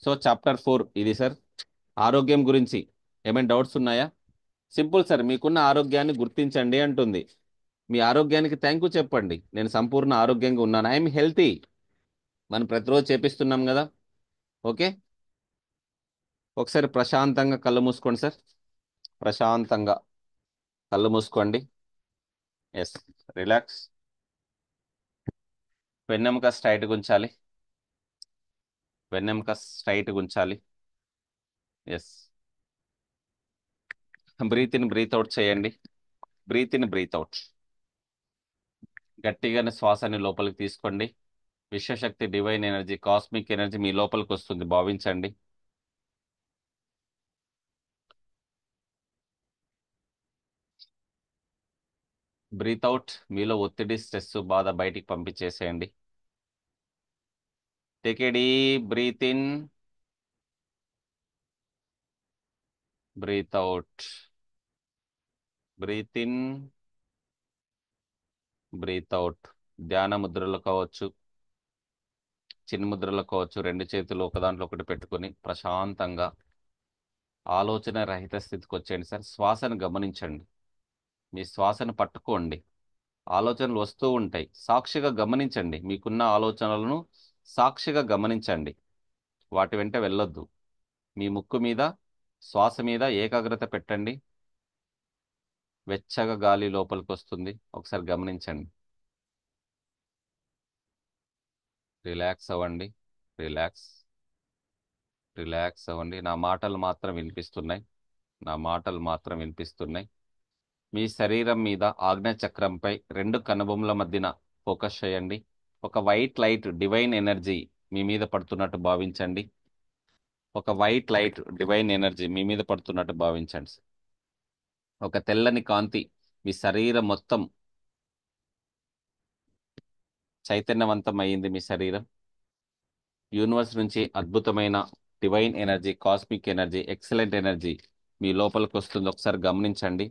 సో చాప్టర్ 4 ఇది సార్, ఆరోగ్యం గురించి. ఏమైనా డౌట్స్ ఉన్నాయా? సింపుల్ సార్, మీకున్న ఆరోగ్యాన్ని గుర్తించండి అంటుంది. మీ ఆరోగ్యానికి థ్యాంక్ యూ చెప్పండి. నేను సంపూర్ణ ఆరోగ్యంగా ఉన్నాను, ఐఎమ్ హెల్తీ. మనం ప్రతిరోజు చేపిస్తున్నాం కదా. ఓకే, ఒకసారి ప్రశాంతంగా కళ్ళు మూసుకోండి సార్. ప్రశాంతంగా కళ్ళు మూసుకోండి. Yes, relax. వెన్నెముక స్ట్రైట్గా ఉంచాలి, వెన్నెముక స్ట్రైట్గా ఉంచాలి. Yes. Breath in breath out చేయండి. Breath in breath out. గట్టిగానే శ్వాసని లోపలికి తీసుకోండి. విశ్వశక్తి, డివైన్ ఎనర్జీ, కాస్మిక్ ఎనర్జీ మీ లోపలికి వస్తుంది, భావించండి. బ్రీత్ అవుట్. మీలో ఒత్తిడి, స్ట్రెస్, బాధ బయటికి పంపించేసేయండి. Take a deep breath in, breath out. Breath in, breath out. ధ్యాన ముద్రలు కావచ్చు, చిన్న ముద్రలు కావచ్చు, 2 చేతులు ఒక దాంట్లో ఒకటి పెట్టుకొని ప్రశాంతంగా ఆలోచన రహిత స్థితికి వచ్చేయండి సార్. శ్వాసను గమనించండి, మీ శ్వాసను పట్టుకోండి. ఆలోచనలు వస్తూ ఉంటాయి, సాక్షిగా గమనించండి. మీకున్న ఆలోచనలను సాక్షిగా గమనించండి, వాటి వెంట వెళ్ళొద్దు. మీ ముక్కు మీద, శ్వాస మీద ఏకాగ్రత పెట్టండి. వెచ్చగా గాలి లోపలికి వస్తుంది, ఒకసారి గమనించండి. రిలాక్స్ అవ్వండి, రిలాక్స్, రిలాక్స్ అవ్వండి. నా మాటలు మాత్రం వినిపిస్తున్నాయి, నా మాటలు మాత్రం వినిపిస్తున్నాయి. మీ శరీరం మీద ఆజ్ఞా చక్రంపై 2 కనుబొమ్మల మధ్యన ఫోకస్ చేయండి. ఒక వైట్ లైట్, డివైన్ ఎనర్జీ మీ మీద పడుతున్నట్టు భావించండి. ఒక వైట్ లైట్, డివైన్ ఎనర్జీ మీ మీద పడుతున్నట్టు భావించండి. ఒక తెల్లని కాంతి మీ శరీరం మొత్తం చైతన్యవంతం అయ్యింది. మీ శరీరం యూనివర్స్ నుంచి అద్భుతమైన divine energy, cosmic energy, excellent energy మీ లోపలికి వస్తుంది, ఒకసారి గమనించండి.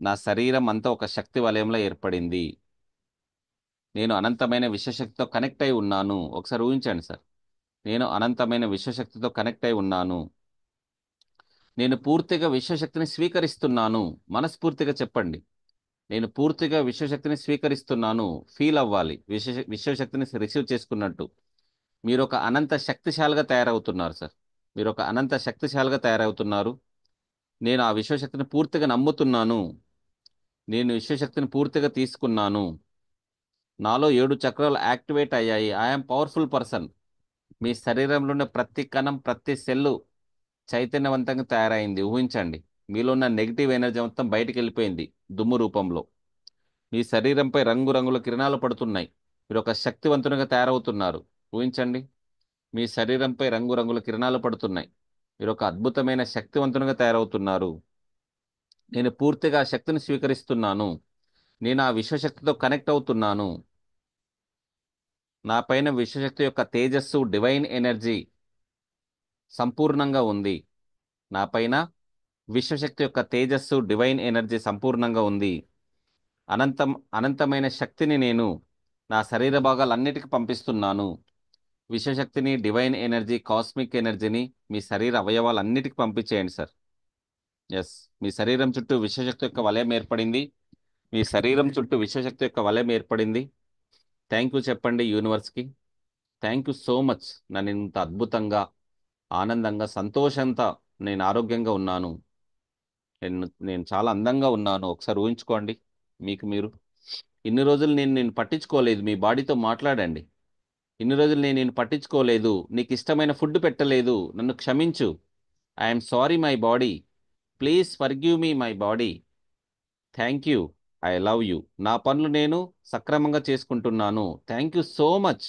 నా శరీరం అంతా ఒక శక్తి వలయంలో ఏర్పడింది. నేను అనంతమైన విశ్వశక్తితో కనెక్ట్ అయి ఉన్నాను. ఒకసారి ఊహించండి సార్, నేను అనంతమైన విశ్వశక్తితో కనెక్ట్ అయి ఉన్నాను. నేను పూర్తిగా విశ్వశక్తిని స్వీకరిస్తున్నాను. మనస్ఫూర్తిగా చెప్పండి, నేను పూర్తిగా విశ్వశక్తిని స్వీకరిస్తున్నాను. ఫీల్ అవ్వాలి, విశ్వశక్తిని రిసీవ్ చేసుకున్నట్టు. మీరు ఒక అనంత శక్తిశాలిగా తయారవుతున్నారు సార్. మీరు ఒక అనంత శక్తిశాలిగా తయారవుతున్నారు. నేను ఆ విశ్వశక్తిని పూర్తిగా నమ్ముతున్నాను. నేను విశ్వశక్తిని పూర్తిగా తీసుకున్నాను. నాలో 7 చక్రాలు యాక్టివేట్ అయ్యాయి. I'm powerful person. మీ శరీరంలో ఉన్న ప్రతి కణం, ప్రతి సెల్లు చైతన్యవంతంగా తయారైంది. ఊహించండి, మీలో ఉన్న నెగిటివ్ ఎనర్జీ మొత్తం బయటికి వెళ్ళిపోయింది దుమ్ము రూపంలో. మీ శరీరంపై రంగురంగుల కిరణాలు పడుతున్నాయి. మీరు ఒక శక్తివంతునిగా తయారవుతున్నారు. ఊహించండి, మీ శరీరంపై రంగురంగుల కిరణాలు పడుతున్నాయి. మీరు ఒక అద్భుతమైన శక్తివంతునిగా తయారవుతున్నారు. నేను పూర్తిగా ఆ శక్తిని స్వీకరిస్తున్నాను. నేను ఆ విశ్వశక్తితో కనెక్ట్ అవుతున్నాను. నా పైన విశ్వశక్తి యొక్క తేజస్సు, డివైన్ ఎనర్జీ సంపూర్ణంగా ఉంది. నా పైన విశ్వశక్తి యొక్క తేజస్సు, డివైన్ ఎనర్జీ సంపూర్ణంగా ఉంది. అనంతమైన శక్తిని నేను నా శరీర భాగాలన్నిటికీ పంపిస్తున్నాను. విశ్వశక్తిని, డివైన్ ఎనర్జీ, కాస్మిక్ ఎనర్జీని మీ శరీర అవయవాలన్నిటికీ పంపించేయండి సార్. ఎస్, మీ శరీరం చుట్టూ విశ్వశక్తి యొక్క వలయం ఏర్పడింది. మీ శరీరం చుట్టూ విశ్వశక్తి యొక్క వలయం ఏర్పడింది. థ్యాంక్ యూ చెప్పండి యూనివర్స్కి. Thank you so much. నన్ను ఇంత అద్భుతంగా, ఆనందంగా, సంతోషంతో నేను ఆరోగ్యంగా ఉన్నాను. నేను చాలా అందంగా ఉన్నాను. ఒకసారి ఊహించుకోండి మీకు మీరు. ఇన్ని రోజులు నేను పట్టించుకోలేదు. మీ బాడీతో మాట్లాడండి. ఇన్ని రోజులు నేను పట్టించుకోలేదు, నీకు ఇష్టమైన ఫుడ్ పెట్టలేదు, నన్ను క్షమించు. I'm sorry my body, please forgive me my body. Thank you, I love you. నా పనులు నేను సక్రమంగా చేసుకుంటున్నాను. Thank you so much.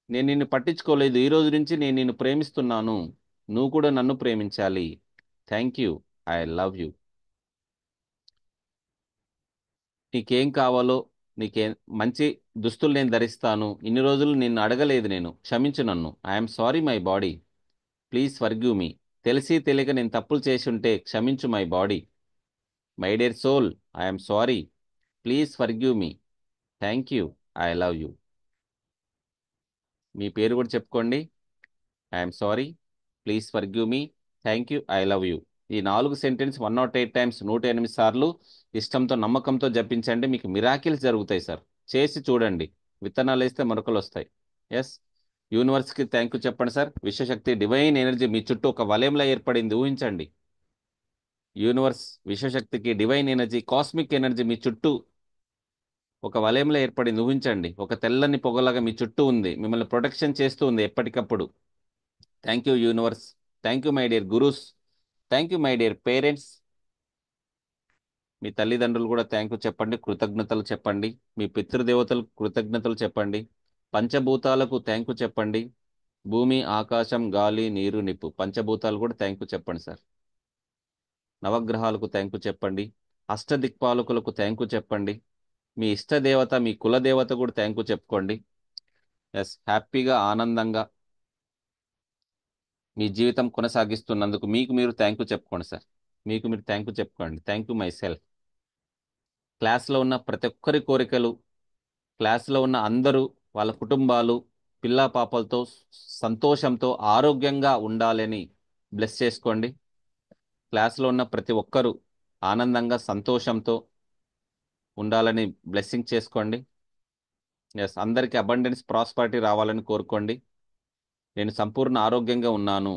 నేను నిన్ను పట్టించుకోలేదు, ఈ రోజు నుంచి నేను నిన్ను ప్రేమిస్తున్నాను. నువ్వు కూడా నన్ను ప్రేమించాలి. Thank you, I love you. నీకేం కావాలో, నీకేం మంచి దుస్తులు నేను ధరిస్తాను. ఇన్ని రోజులు నిన్ను అడగలేదు, నేను క్షమించు నన్ను. I'm sorry my body, please forgive me. తెలిసి తెలియక నేను తప్పులు చేసి ఉంటే క్షమించు my body. My dear soul, I'm sorry, please forgive me. Thank you, I love you. మీ పేరు కూడా చెప్పుకోండి. I'm sorry, please forgive me, thank you, I love you. ఈ 4 సెంటెన్స్ 108 టైమ్స్, 108 సార్లు ఇష్టంతో, నమ్మకంతో జపించండి. మీకు మిరాకిల్స్ జరుగుతాయి సార్. చేసి చూడండి. విత్తనాలు వేస్తే మొలకలు వస్తాయి. ఎస్, యూనివర్స్కి థ్యాంక్ యూ చెప్పండి సార్. విశ్వశక్తి, డివైన్ ఎనర్జీ మీ చుట్టూ ఒక వలయంలా ఏర్పడింది, ఊహించండి. యూనివర్స్, విశ్వశక్తికి, డివైన్ ఎనర్జీ, కాస్మిక్ ఎనర్జీ మీ చుట్టూ ఒక వలయంలో ఏర్పడింది, ఊహించండి. ఒక తెల్లని పొగలాగా మీ చుట్టూ ఉంది, మిమ్మల్ని ప్రొటెక్షన్ చేస్తూ ఉంది ఎప్పటికప్పుడు. Thank you universe. Thank you my dear gurus. Thank you my dear parents. మీ తల్లిదండ్రులు కూడా థ్యాంక్ యూ చెప్పండి, కృతజ్ఞతలు చెప్పండి. మీ పితృదేవతలకు కృతజ్ఞతలు చెప్పండి. పంచభూతాలకు థ్యాంక్ యూ చెప్పండి. భూమి, ఆకాశం, గాలి, నీరు, నిప్పు, పంచభూతాలు కూడా థ్యాంక్ యూ చెప్పండి సార్. నవగ్రహాలకు థ్యాంక్ యూ చెప్పండి. అష్టదిక్పాలకులకు థ్యాంక్ యూ చెప్పండి. మీ ఇష్టదేవత, మీ కులదేవత కూడా థ్యాంక్ యూ చెప్పుకోండి. ఎస్, హ్యాపీగా, ఆనందంగా మీ జీవితం కొనసాగిస్తున్నందుకు మీకు మీరు థ్యాంక్ యూ చెప్పుకోండి సార్. మీకు మీరు థ్యాంక్ యూ చెప్పుకోండి. Thank you my self. క్లాస్లో ఉన్న ప్రతి ఒక్కరి కోరికలు, క్లాస్లో ఉన్న అందరూ, వాళ్ళ కుటుంబాలు, పిల్లా పాపలతో సంతోషంతో, ఆరోగ్యంగా ఉండాలని బ్లెస్ చేసుకోండి. క్లాస్లో ఉన్న ప్రతి ఒక్కరూ ఆనందంగా, సంతోషంతో ఉండాలని బ్లెస్సింగ్ చేసుకోండి. ఎస్, అందరికీ అబండెన్స్, ప్రాస్పరిటీ రావాలని కోరుకోండి. నేను సంపూర్ణ ఆరోగ్యంగా ఉన్నాను.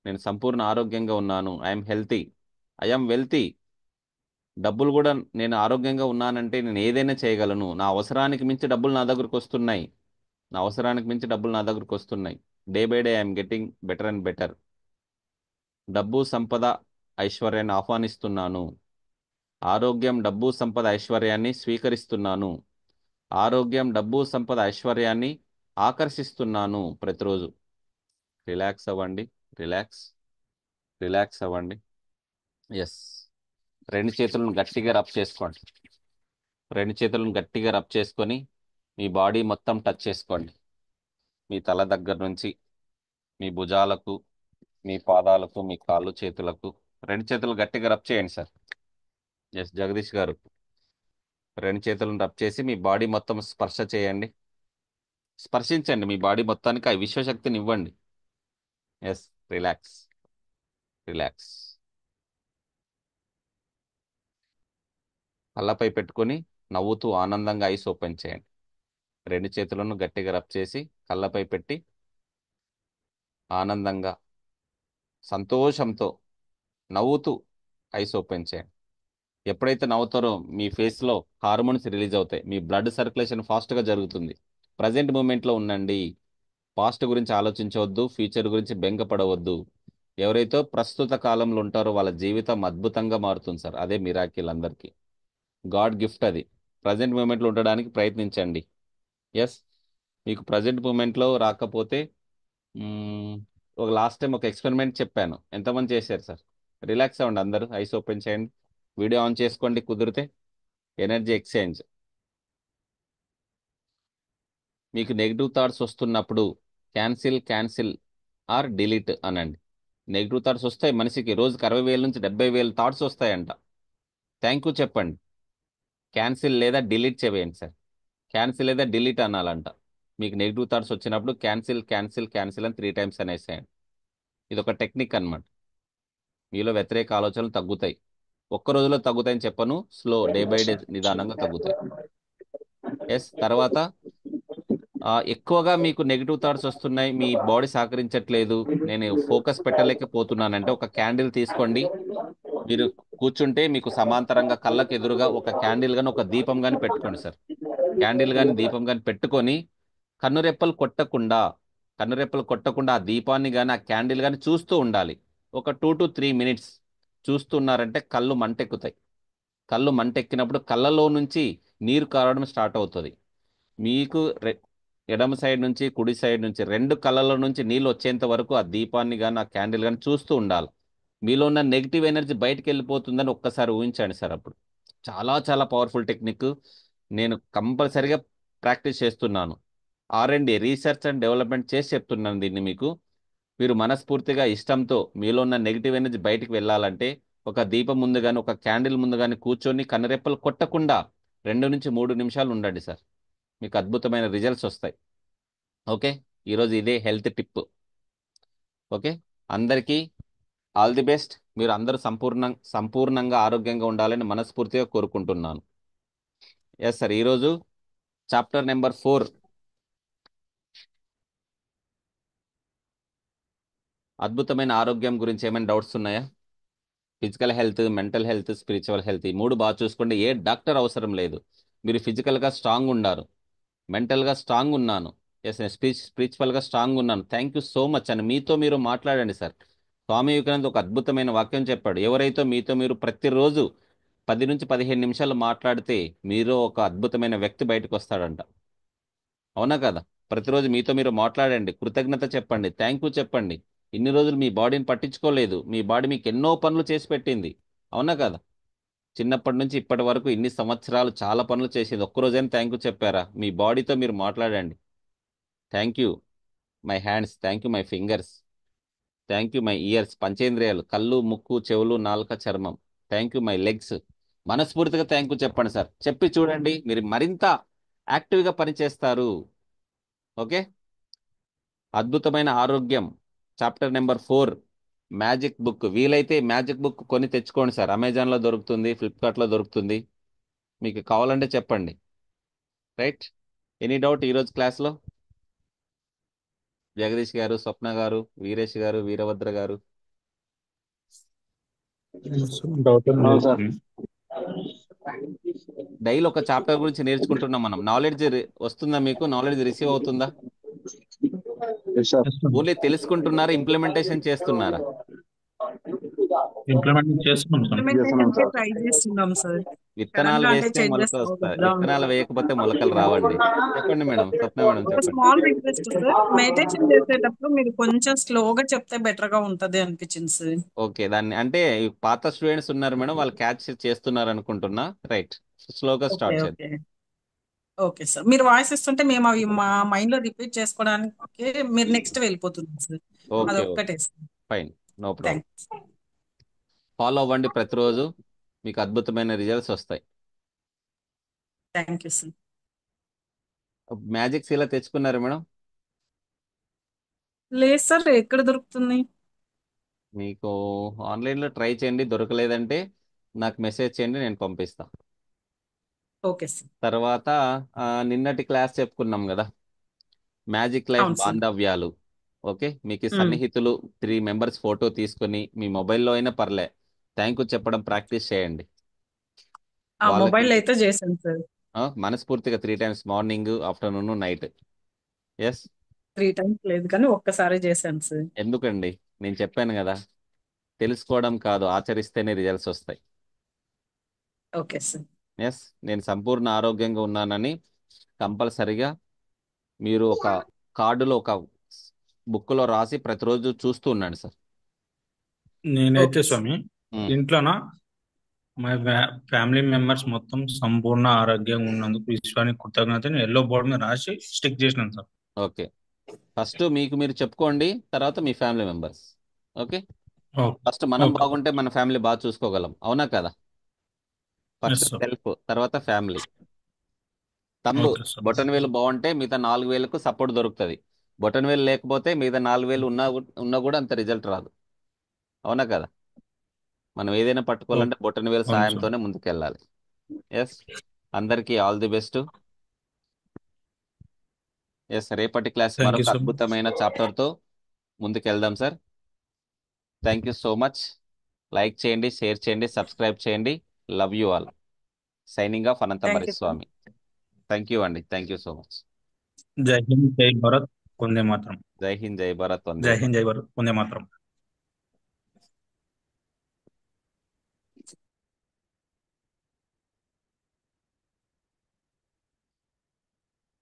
నేను సంపూర్ణ ఆరోగ్యంగా ఉన్నాను. I'm healthy, I'm wealthy. డబ్బులు కూడా, నేను ఆరోగ్యంగా ఉన్నానంటే నేను ఏదైనా చేయగలను. నా అవసరానికి మించి డబ్బులు నా దగ్గరకు వస్తున్నాయి. నా అవసరానికి మించి డబ్బులు నా దగ్గరకు వస్తున్నాయి. Day by day I'm getting better and better. డబ్బు, సంపద, ఐశ్వర్యాన్ని ఆహ్వానిస్తున్నాను. ఆరోగ్యం, డబ్బు, సంపద, ఐశ్వర్యాన్ని స్వీకరిస్తున్నాను. ఆరోగ్యం, డబ్బు, సంపద, ఐశ్వర్యాన్ని ఆకర్షిస్తున్నాను. ప్రతిరోజు రిలాక్స్ అవ్వండి. రిలాక్స్, రిలాక్స్ అవ్వండి. ఎస్, రెండు చేతులను గట్టిగా రబ్ చేసుకోండి. రెండు చేతులను గట్టిగా రబ్ చేసుకొని మీ బాడీ మొత్తం టచ్ చేసుకోండి. మీ తల దగ్గర నుంచి మీ భుజాలకు, మీ పాదాలకు, మీ కాళ్ళు, చేతులకు రెండు చేతులు గట్టిగా రబ్ చేయండి సార్. ఎస్, జగదీష్ గారు, రెండు చేతులను రబ్ చేసి మీ బాడీ మొత్తం స్పర్శ చేయండి. స్పర్శించండి మీ బాడీ మొత్తానికి, ఆ విశ్వశక్తిని ఇవ్వండి. Yes, relax, relax. కళ్ళపై పెట్టుకొని నవ్వుతూ ఆనందంగా ఐస్ ఓపెన్ చేయండి. రెండు చేతులను గట్టిగా రబ్ చేసి కళ్ళపై పెట్టి ఆనందంగా, సంతోషంతో నవ్వుతూ ఐస్ ఓపెన్ చేయండి. ఎప్పుడైతే నవ్వుతారో మీ ఫేస్లో హార్మోన్స్ రిలీజ్ అవుతాయి. మీ బ్లడ్ సర్క్యులేషన్ ఫాస్ట్గా జరుగుతుంది. ప్రజెంట్ మూమెంట్లో ఉండండి. పాస్ట్ గురించి ఆలోచించవద్దు, ఫ్యూచర్ గురించి బెంగపడవద్దు. ఎవరైతే ప్రస్తుత కాలంలో ఉంటారో వాళ్ళ జీవితం అద్భుతంగా మారుతుంది సార్. అదే మిరాకిల్ అందరికీ. గాడ్ గిఫ్ట్ అది. ప్రజెంట్ మూమెంట్లో ఉండడానికి ప్రయత్నించండి. ఎస్, మీకు ప్రజెంట్ మూమెంట్లో రాకపోతే, మ్మ్, ఒక లాస్ట్ టైం ఒక ఎక్స్పెరిమెంట్ చెప్పాను, ఎంతమంది చేశారు సార్? రిలాక్స్ అవ్వండి అందరూ, ఐస్ ఓపెన్ చేయండి, వీడియో ఆన్ చేసుకోండి కుదిరితే. Energy exchange. మీకు నెగిటివ్ థాట్స్ వస్తున్నప్పుడు క్యాన్సిల్, క్యాన్సిల్ ఆర్ డిలీట్ అనండి. నెగిటివ్ థాట్స్ వస్తాయి మనిషికి, రోజుకి 60,000 నుంచి 70,000 థాట్స్ వస్తాయంట. థ్యాంక్ యూ చెప్పండి. క్యాన్సిల్ లేదా డిలీట్ చేయండి సార్. క్యాన్సిల్ లేదా డిలీట్ అనాలంట. మీకు నెగిటివ్ థాట్స్ వచ్చినప్పుడు క్యాన్సిల్ క్యాన్సిల్ క్యాన్సిల్ అని 3 టైమ్స్ అనేసేయండి. ఇది ఒక టెక్నిక్ అన్నమాట. మీలో వ్యతిరేక ఆలోచనలు తగ్గుతాయి. ఒక్క రోజులో తగ్గుతాయని చెప్పను, డే బై డే నిదానంగా తగ్గుతాయి. ఎస్. తర్వాత ఎక్కువగా మీకు నెగిటివ్ థాట్స్ వస్తున్నాయి, మీ బాడీ సహకరించట్లేదు, నేను ఫోకస్ పెట్టలేకపోతున్నానంటే ఒక క్యాండిల్ తీసుకోండి. మీరు కూర్చుంటే మీకు సమాంతరంగా కళ్ళకు ఎదురుగా ఒక క్యాండిల్ గాని ఒక దీపం గాని పెట్టుకోండి సార్. క్యాండిల్ గాని దీపం గాని పెట్టుకొని కన్నురెప్పలు కొట్టకుండా కన్నురెప్పలు కొట్టకుండా ఆ దీపాన్ని గాని ఆ క్యాండిల్ గాని చూస్తూ ఉండాలి. ఒక 2 to 3 minutes చూస్తున్నారంటే కళ్ళు మంటెక్కుతాయి. కళ్ళు మంటెక్కినప్పుడు కళ్ళలో నుంచి నీరు కారడం స్టార్ట్ అవుతుంది. మీకు ఎడమ సైడ్ నుంచి కుడి సైడ్ నుంచి 2 కళ్ళలో నుంచి నీళ్ళు వచ్చేంత వరకు ఆ దీపాన్ని కానీ ఆ క్యాండిల్ కానీ చూస్తూ ఉండాలి. మీలో ఉన్న నెగిటివ్ ఎనర్జీ బయటికి వెళ్ళిపోతుందని ఒక్కసారి ఊహించండి సార్. అప్పుడు చాలా చాలా పవర్ఫుల్ టెక్నిక్. నేను కంపల్సరిగా ప్రాక్టీస్ చేస్తున్నాను. R&D, రీసెర్చ్ అండ్ డెవలప్మెంట్ చేసి చెప్తున్నాను దీన్ని మీకు. మీరు మనస్ఫూర్తిగా ఇష్టంతో మీలో ఉన్న నెగిటివ్ ఎనర్జీ బయటికి వెళ్ళాలంటే ఒక దీపం ముందు కానీ ఒక క్యాండిల్ ముందు కానీ కూర్చొని కనురెప్పలు కొట్టకుండా 2 నుంచి 3 నిమిషాలు ఉండండి సార్. మీకు అద్భుతమైన రిజల్ట్స్ వస్తాయి. ఓకే. ఈరోజు ఇదే హెల్త్ టిప్. ఓకే. అందరికీ ఆల్ ది బెస్ట్. మీరు అందరూ సంపూర్ణంగా ఆరోగ్యంగా ఉండాలని మనస్ఫూర్తిగా కోరుకుంటున్నాను. Yes sir. ఈరోజు చాప్టర్ నెంబర్ 4, అద్భుతమైన ఆరోగ్యం గురించి ఏమైనా డౌట్స్ ఉన్నాయా? Physical health, mental health, spiritual health, ఈ 3 బాగా చూసుకోండి. ఏ డాక్టర్ అవసరం లేదు. మీరు ఫిజికల్గా స్ట్రాంగ్ ఉన్నారు, మెంటల్గా స్ట్రాంగ్ ఉన్నాను, ఎస్ స్పిరిచువల్గా స్ట్రాంగ్ ఉన్నాను, థ్యాంక్ యూ సో మచ్ అని మీతో మీరు మాట్లాడండి సార్. స్వామి వివేకానంద ఒక అద్భుతమైన వాక్యం చెప్పాడు. ఎవరైతే మీతో మీరు ప్రతిరోజు 10 నుంచి 15 నిమిషాలు మాట్లాడితే మీరు ఒక అద్భుతమైన వ్యక్తి బయటకు వస్తాడంట. అవునా కదా? ప్రతిరోజు మీతో మీరు మాట్లాడండి, కృతజ్ఞత చెప్పండి, థ్యాంక్ యూ చెప్పండి. ఇన్ని రోజులు మీ బాడీని పట్టించుకోలేదు, మీ బాడీ మీకు ఎన్నో పనులు చేసి పెట్టింది. అవునా కదా? చిన్నప్పటి నుంచి ఇప్పటి వరకు ఇన్ని సంవత్సరాలు చాలా పనులు చేసేది. ఒక్కరోజైనా థ్యాంక్ యూ చెప్పారా? మీ బాడీతో మీరు మాట్లాడండి. Thank you my hands, thank you my fingers, thank you my ears, పంచేంద్రియాలు, కళ్ళు, ముక్కు, చెవులు, నాలుక, చర్మం, థ్యాంక్ యూ మై లెగ్స్. మనస్ఫూర్తిగా థ్యాంక్ యూ చెప్పండి సార్. చెప్పి చూడండి, మీరు మరింత యాక్టివ్గా పనిచేస్తారు. ఓకే. అద్భుతమైన ఆరోగ్యం చాప్టర్ నెంబర్ 4, మ్యాజిక్ బుక్. వీలైతే మ్యాజిక్ బుక్ కొని తెచ్చుకోండి సార్. అమెజాన్లో దొరుకుతుంది, ఫ్లిప్కార్ట్లో దొరుకుతుంది. మీకు కావాలంటే చెప్పండి. రైట్. ఎనీ డౌట్ ఈరోజు క్లాస్లో? జగదీష్ గారు, స్వప్న గారు, వీరేష్ గారు, వీరభద్ర గారు. డౌట్ ఏం అవును లేదు. సార్. డైలీ ఒక చాప్టర్ గురించి నేర్చుకుంటున్నాం మనం. నాలెడ్జ్ వస్తుందా మీకు? నాలెడ్జ్ రిసీవ్ అవుతుందా? Yes sir. ఓన్లీ తెలుసుకుంటున్నారా, ఇంప్లిమెంటేషన్ చేస్తున్నారా? ఇంప్లిమెంట్ చేస్తున్నాం సార్. చేస్తున్నాం ఇంప్లిమెంటేషన్ కి సార్. ట్రై చేస్తున్నాం సార్. విత్తనాలు సడన్ గా అంటే వేస్తే చేంజెస్ మొలకలు రావు వస్తాయి, కదా. విత్తనాలు వేయకపోతే మొలకలు రావండి. చెప్పండి మేడం, స్వప్న మేడం ఒక చెప్పండి. స్మాల్ రిక్వెస్ట్ సార్, మెడిటేషన్ చేసేటప్పుడు మీరు కొంచెం స్లోగా చెప్తే బెటర్ గా ఉంటది అనిపించింది సార్. ఓకే. దాన్ని అంటే ఈ పాత స్టూడెంట్స్ ఉన్నారు మేడం, వాళ్ళు క్యాచ్ చేస్తున్నారు అనుకుంటున్నా. రైట్. స్లోగా ఓకే స్టార్ట్ చేద్దాం. ఓకే ఓకే సార్, మీరు వాయిస్ ఇస్తుంటే మేము అవి మా మైండ్ లో రిపీట్ చేసుకోవడానికి మీరు నెక్స్ట్ వెళ్ళిపోతుంది సార్. ఓకే ఓకే, అదొక్కటే sir. Fine, no problem. Thanks. Follow అవ్వండి ప్రతిరోజు, మీకు అద్భుతమైన రిజల్ట్స్ వస్తాయి. Thank you sir. మ్యాజిక్స్ ఇలా తెచ్చుకున్నారు మేడం? లేదు సార్, ఎక్కడ దొరుకుతుంది? మీకు ఆన్లైన్లో ట్రై చేయండి, దొరకలేదంటే నాకు మెసేజ్ చేయండి, నేను పంపిస్తా. Okay sir. తర్వాత నిన్నటి క్లాస్ చెప్పుకున్నాం కదా, మ్యాజిక్ లైఫ్ అవును సార్. బాంధవ్యాలు. ఓకే. మీకు ఈ సన్నిహితులు 3 మెంబర్స్ ఫోటో తీసుకొని మీ మొబైల్లో అయినా పర్లే థ్యాంక్ యూ చెప్పడం ప్రాక్టీస్ చేయండి. ఆ వాళ్ళకి మొబైల్ అయితే చేశాను సార్. మనస్ఫూర్తిగా 3 times, morning, afternoon, night. Yes. 3 times లేదు కానీ ఒక్కసారి చేశాను సార్. ఎందుకండి? నేను చెప్పాను కదా, తెలుసుకోవడం కాదు, ఆచరిస్తేనే రిజల్ట్స్ వస్తాయి. Okay sir. ఎస్. నేను సంపూర్ణ ఆరోగ్యంగా ఉన్నానని కంపల్సరిగా మీరు ఒక కార్డులో, ఒక బుక్లో రాసి ప్రతిరోజు చూస్తూ ఉండండి సార్. నేనైతే ఓకే సార్. స్వామి ఇంట్లోన మా ఫ్యామిలీ మెంబర్స్ మొత్తం సంపూర్ణ ఆరోగ్యంగా ఉన్నందుకు విశ్వానికి కృతజ్ఞతని ఎల్లో బోర్డు మీద రాసి స్టిక్ చేసినాను సార్. ఓకే. ఫస్ట్ మీకు మీరు చెప్పుకోండి, తర్వాత మీ family members. Okay. Okay first మనం ఓకే బాగుంటే మన ఫ్యామిలీ బాగా చూసుకోగలం. అవునా కదా? Yes first sir. సెల్ఫ్, తర్వాత ఫ్యామిలీ. Thumb okay sir. బొటన్ వేలు బాగుంటే మిగతా 4 వేలకు సపోర్ట్ దొరుకుతుంది. బొటన్ వేలు లేకపోతే మిగతా 4 వేలు ఉన్నా కూడా అంత రిజల్ట్ రాదు. అవునా కదా? మనం ఏదైనా పట్టుకోవాలంటే ఓకే. బొటన్ వేలు అవును సార్. సాయంతోనే ముందుకెళ్ళాలి. ఎస్, అందరికీ ఆల్ ది బెస్ట్. ఎస్, రేపటి క్లాస్ థ్యాంక్ యూ మరొక సార్. అద్భుతమైన చాప్టర్తో ముందుకెళ్దాం sir. Thank you so much. Like చేయండి, షేర్ చేయండి, సబ్స్క్రైబ్ చేయండి. Love you all. Signing off thank you sir. Anantamariswamy. Thank you అండి. Thank you so much. జై హింద్, జై భారత్, వందే మాతరం. జై హింద్, జై భారత్, వందే జై మాతరం. హింద్, జై భారత్, వందే మాతరం.